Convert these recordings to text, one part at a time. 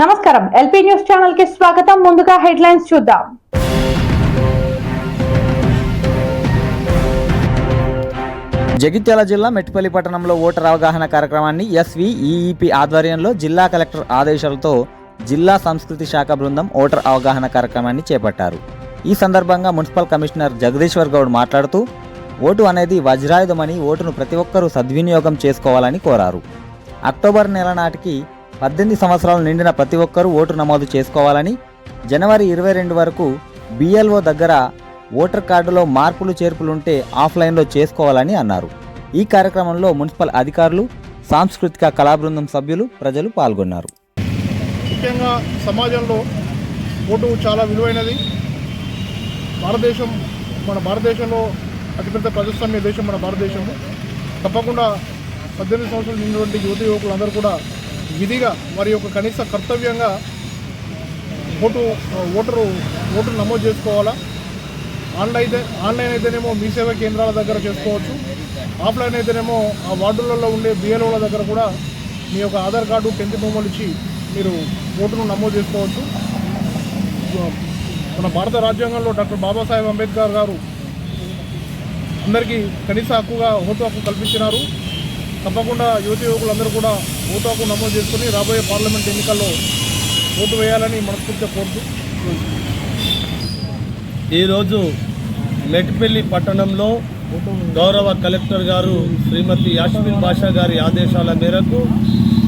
నమస్కారం LP news channel కి స్వాగతం. ముందుగా హెడ్లైన్స్ చూద్దాం. జగిత్యాల జిల్లా మెట్టిపల్లి పట్టణంలో ఓటర్ అవగాహన కార్యక్రమాన్ని ఎస్వీఈఈపీ ఆధ్వర్యంలో జిల్లా కలెక్టర్ ఆదేశాలతో జిల్లా సంస్కృతి శాఖ బృందం ఓటర్ అవగాహన కార్యక్రమాన్ని చేపట్టారు. ఈ సందర్భంగా మున్సిపల్ కమిషనర్ జగదీశ్వర్ గౌడ్ మాట్లాడుతూ ఓటు అనేది వజ్రాయుధమని ఓటును ప్రతి ఒక్కరూ సద్వినియోగం చేసుకోవాలని కోరారు. అక్టోబర్ నెల నాటికి 18 సంవత్సరాలు నిండిన ప్రతి ఒక్కరూ ఓటు నమోదు చేసుకోవాలని, జనవరి 22 వరకు బిఎల్ఓ దగ్గర ఓటర్ కార్డులో మార్పులు చేర్పులుంటే ఆఫ్లైన్లో చేసుకోవాలని అన్నారు. ఈ కార్యక్రమంలో మున్సిపల్ అధికారులు, సాంస్కృతిక కళాబృందం సభ్యులు, ప్రజలు పాల్గొన్నారు. ముఖ్యంగా సమాజంలో ఓటు చాలా విలువైనది. మన భారతదేశంలో అతిపెద్ద ప్రజాస్వామ్య దేశం మన భారతదేశము. తప్పకుండా 18 సంవత్సరాలు నిండినటువంటి యువతి యువకులందరూ కూడా విధిగా వారి యొక్క కనీస కర్తవ్యంగా ఓటు నమోదు చేసుకోవాలా. ఆన్లైన్ అయితేనేమో మీ సేవా కేంద్రాల దగ్గర చేసుకోవచ్చు. ఆఫ్లైన్ అయితేనేమో ఆ వార్డులలో ఉండే బిఎల్ఓల దగ్గర కూడా మీ యొక్క ఆధార్ కార్డు, 10th బొమ్మలు ఇచ్చి మీరు ఓటును నమోదు చేసుకోవచ్చు. మన భారత రాజ్యాంగంలో డాక్టర్ బాబాసాహెబ్ అంబేద్కర్ గారు అందరికీ కనీస హక్కుగా ఓటు హక్కు కల్పించినారు. తప్పకుండా యువతి యువకులందరూ కూడా ఓటు హక్కు నమోదు చేసుకుని రాబోయే పార్లమెంట్ ఎన్నికల్లో ఓటు వేయాలని మనస్ఫూర్తిగా కోరుతూ, ఈరోజు మెట్టిపల్లి పట్టణంలో గౌరవ కలెక్టర్ గారు శ్రీమతి యాస్మిన్ బాషా గారి ఆదేశాల మేరకు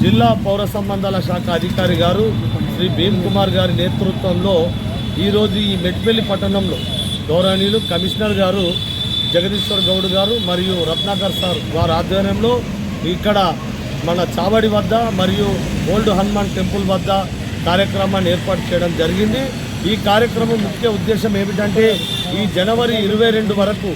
జిల్లా పౌర సంబంధాల శాఖ అధికారి గారు శ్రీ భీమ్ కుమార్ గారి నేతృత్వంలో ఈరోజు ఈ మెట్టిపల్లి పట్టణంలో గౌరవనీయులు కమిషనర్ గారు జగదీశ్వర్ గౌడ్ గారు మరియు రత్నాకర్ సార్ వారి ఆధ్వర్యంలో ఇక్కడ మన చావడి వద్ద మరియు ఓల్డ్ హనుమాన్ టెంపుల్ వద్ద కార్యక్రమాన్ని ఏర్పాటు చేయడం జరిగింది. ఈ కార్యక్రమం ముఖ్య ఉద్దేశం ఏమిటంటే ఈ జనవరి 22 వరకు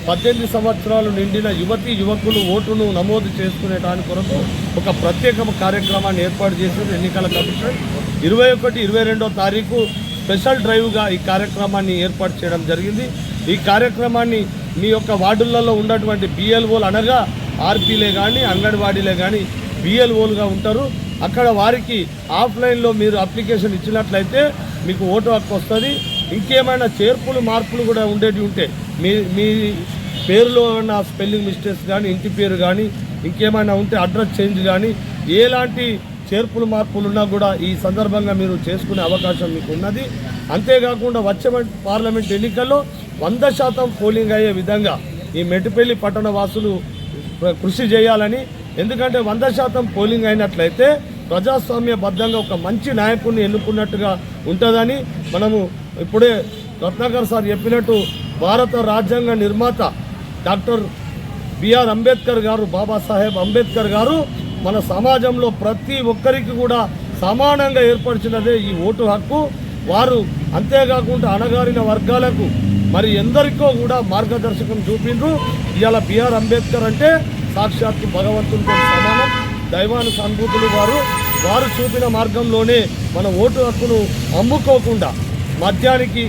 18 సంవత్సరాలు నిండిన యువతీ యువకులు ఓటును నమోదు చేసుకునే దాని కొరకు ఒక ప్రత్యేక కార్యక్రమాన్ని ఏర్పాటు చేసింది ఎన్నికల కమిషన్. 21, 22వ తారీఖు స్పెషల్ డ్రైవ్గా ఈ కార్యక్రమాన్ని ఏర్పాటు చేయడం జరిగింది. ఈ కార్యక్రమాన్ని మీ యొక్క వార్డులలో ఉన్నటువంటి బిఎల్ఓలు అనగా ఆర్పీలే కానీ అంగన్వాడీలే కానీ బిఎల్ఓలుగా ఉంటారు. అక్కడ వారికి ఆఫ్లైన్లో మీరు అప్లికేషన్ ఇచ్చినట్లయితే మీకు ఓటు హక్కు వస్తుంది. ఇంకేమైనా చేర్పులు మార్పులు కూడా ఉండేవి ఉంటే మీ పేరులో ఉన్న స్పెల్లింగ్ మిస్టేక్స్ కానీ, ఇంటి పేరు కానీ, ఇంకేమైనా ఉంటే అడ్రస్ చేంజ్ కానీ, ఎలాంటి చేర్పులు మార్పులు ఉన్నా కూడా ఈ సందర్భంగా మీరు చేసుకునే అవకాశం మీకు ఉన్నది. అంతేకాకుండా వచ్చే పార్లమెంట్ ఎన్నికల్లో 100% పోలింగ్ అయ్యే విధంగా ఈ మెట్టిపల్లి పట్టణ వాసులు కృషి చేయాలని. ఎందుకంటే 100% పోలింగ్ అయినట్లయితే ప్రజాస్వామ్యబద్ధంగా ఒక మంచి నాయకుడిని ఎన్నుకున్నట్టుగా ఉంటుందని మనము ఇప్పుడే రత్నాకర్ సార్ చెప్పినట్టు భారత రాజ్యాంగ నిర్మాత డాక్టర్ బిఆర్ అంబేద్కర్ గారు, బాబాసాహెబ్ అంబేద్కర్ గారు మన సమాజంలో ప్రతి ఒక్కరికి కూడా సమానంగా ఏర్పరిచినదే ఈ ఓటు హక్కు. వారు అంతేకాకుండా అణగారిన వర్గాలకు మరి ఎందరికో కూడా మార్గదర్శకం చూపిండ్రు. ఇవాళ బిఆర్ అంబేద్కర్ అంటే సాక్షాత్తు భగవంతునితో సమానం, దైవానుసంభూతులు. వారు చూపిన మార్గంలోనే మన ఓటు హక్కును అమ్ముకోకుండా, మద్యానికి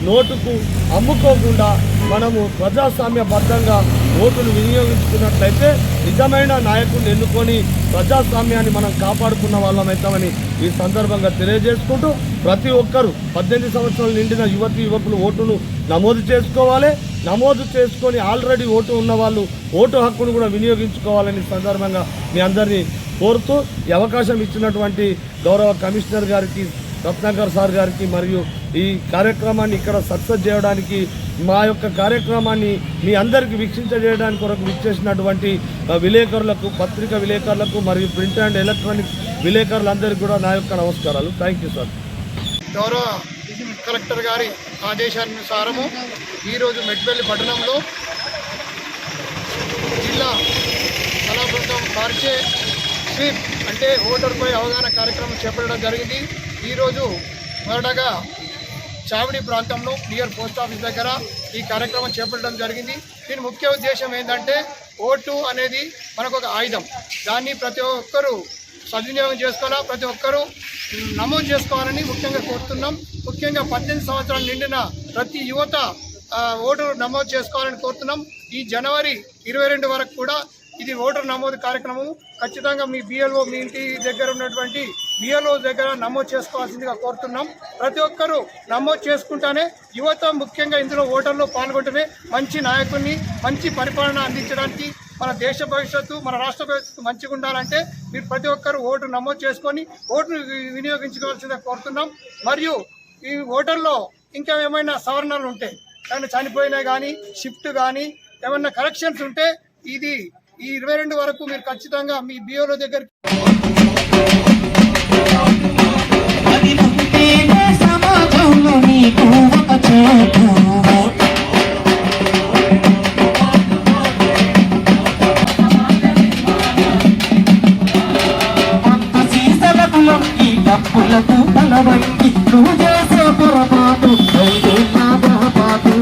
నోటుకు అమ్ముకోకుండా మనము ప్రజాస్వామ్యబద్ధంగా ఓటును వినియోగించుకున్నట్లయితే నిజమైన నాయకుడిని ఎన్నుకొని ప్రజాస్వామ్యాన్ని మనం కాపాడుకున్న వాళ్ళమవుతామని ఈ సందర్భంగా తెలియజేసుకుంటూ ప్రతి ఒక్కరూ 18 సంవత్సరాలు నిండిన యువతీ యువకులు ఓటును నమోదు చేసుకోవాలి. నమోదు చేసుకొని ఆల్రెడీ ఓటు ఉన్న వాళ్ళు ఓటు హక్కును కూడా వినియోగించుకోవాలని సందర్భంగా మీ అందరినీ కోరుతూ ఈ అవకాశం ఇచ్చినటువంటి గౌరవ కమిషనర్ గారికి, రత్నాకర్ సార్ గారికి మరియు ఈ కార్యక్రమాన్ని ఇక్కడ సక్సెస్ చేయడానికి, మా యొక్క కార్యక్రమాన్ని మీ అందరికీ వీక్షించజేయడానికి కొరకు విచ్చేసినటువంటి విలేకరులకు, పత్రికా విలేకరులకు మరియు ప్రింట్ అండ్ ఎలక్ట్రానిక్ విలేకరులందరికీ కూడా నా యొక్క నమస్కారాలు. Thank you sir. గౌరవ కలెక్టర్ గారి ఆదేశానుసారము ఈరోజు మెట్టిపల్లి పట్టణంలో జిల్లా కళాబృందం మార్చే స్వీప్ అంటే ఓటర్పై అవగాహన కార్యక్రమం చేపట్టడం జరిగింది. ఈరోజు మొదటగా చావిడి ప్రాంతంలో నియర్ పోస్ట్ ఆఫీస్ దగ్గర ఈ కార్యక్రమం చేపట్టడం జరిగింది. దీని ముఖ్య ఉద్దేశం ఏంటంటే ఓటు అనేది మనకు ఒక ఆయుధం. దాన్ని ప్రతి ఒక్కరూ సద్వినియోగం చేసుకోవాలా, ప్రతి ఒక్కరూ నమోదు చేసుకోవాలని ముఖ్యంగా కోరుతున్నాం. ముఖ్యంగా 18 సంవత్సరాలు నిండిన ప్రతి యువత ఓటు నమోదు చేసుకోవాలని కోరుతున్నాం. ఈ జనవరి 22 వరకు కూడా ఇది ఓటర్ నమోదు కార్యక్రమం. ఖచ్చితంగా మీ బిఎల్ఓ మీ ఇంటి దగ్గర ఉన్నటువంటి బిఎల్ఓ దగ్గర నమోదు చేసుకోవాల్సిందిగా కోరుతున్నాం. ప్రతి ఒక్కరూ నమోదు చేసుకుంటానే యువత ముఖ్యంగా ఇందులో ఓటర్లో పాల్గొంటేనే మంచి నాయకుడిని, మంచి పరిపాలన అందించడానికి, మన దేశ భవిష్యత్తు, మన రాష్ట్ర భవిష్యత్తు మంచిగా ఉండాలంటే మీరు ప్రతి ఒక్కరూ ఓటు నమోదు చేసుకొని ఓటును వినియోగించుకోవాల్సిందిగా కోరుతున్నాం. మరియు ఈ ఓటర్లో ఇంకా ఏమైనా సవరణలు ఉంటే, కానీ చనిపోయినా కానీ షిఫ్ట్ కానీ ఏమైనా కరెక్షన్స్ ఉంటే ఇది ఈ 22 వరకు మీరు ఖచ్చితంగా మీ బిఓలో దగ్గరికి సమాజంలో నీకు ఒక చోటు ఈ డప్పులకు తలవంగి నువ్వు చేసే పొరపాటు నా పొరపాటు